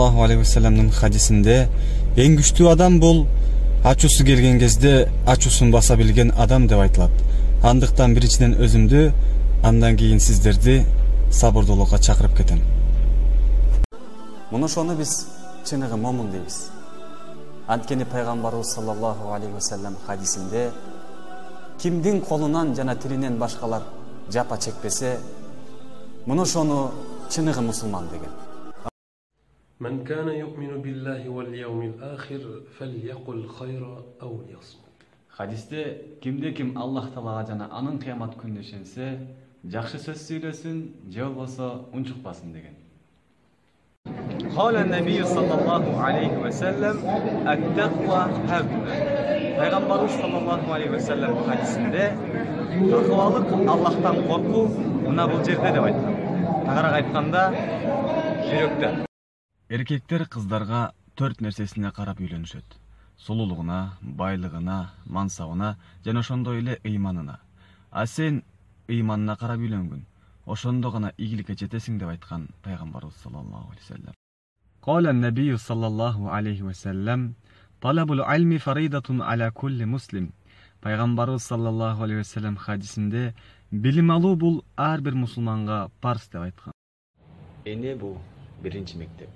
Allahu aleyhi ve sellem'nin hadisinde en güçlü adam bul, açusu gelgen кезде açusun basa bilgen adam dep aytылат. Андыктан биринчиден өзүмдү, андан кийин сиздерди сабырдуулукка чакырып кетем. Муну ошону биз чыныгы момун дейбиз. Анткени пайгамбарыбыз саллаллаху алейхи ва саллям хадисинде кимдин колунан жана тилинен башкалар жапа чекпесе, муну ошону чыныгы мусулман деген. من كان يؤمن بالله واليوم الآخر فليقل خيرا أو ليصمت. Hadiste kimde kim Allah Taala jana anın kıyamet gününe işense, жақсы söz söylesin, же болбосо унчукпасын деген. قال النبي صلى الله عليه وسلم التقوى هاهنا. Peygamberimiz sallallahu aleyhi ve sellem hadisinde takvalık Allah'tan korku mına бұл жерде деп айтқан. Тағырақ айтканда жүрөктө. Erkekler kızlarga 4 нерсесине карап үйлөнүшөт. Сулуулугуна, байлыгына, мансабына жана ошондой эле ыйманына. А сен ыйманына карап үйлөнгүн. Ошондо гана ийгиликке жетесиң деп айткан пайгамбарыбыз саллаллаху алейхи ва саллям. قال النبي صلى الله عليه وسلم طلب العلم فريضة على كل مسلم. Пайгамбарыбыз саллаллаху алейхи ва саллям хадисинде билим алуу бул ар бир мусулманга парз деп айткан. Эне бул биринчи мектеп.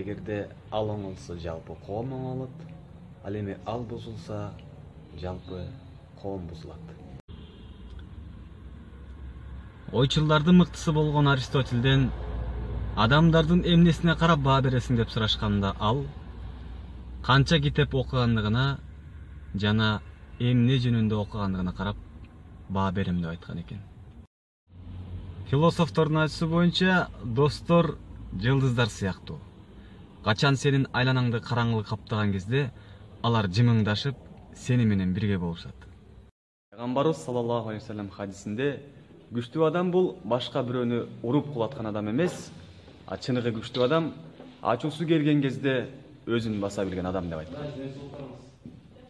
Эгерде ал оңолсо жалпы коом оңолот, ал эми ал бузулса жалпы коом бузулат. Ойчулдардын мыктысы болгон Аристотельден адамдардын эмнесине карап баа бересиң деп сурашканда ал канча китеп окугандыгына жана эмне жөнүндө окугандыгына карап баа берем деп айткан экен. Философтордун айтуусу боюнча достор жылдыздар сыяктуу. Качан сенин айланаңды караңгылык каптаган кезде алар жымыңдашып сени менен бирге болушат. Пайгамбарыбыз саллаллаху алейхи ва саллям хадисинде күчтүү адам бул башка бирөөнү уруп кулаткан адам эмес, а чыныгы күчтүү адам ачуусу келген кезде өзүн баса билген адам деп айткан.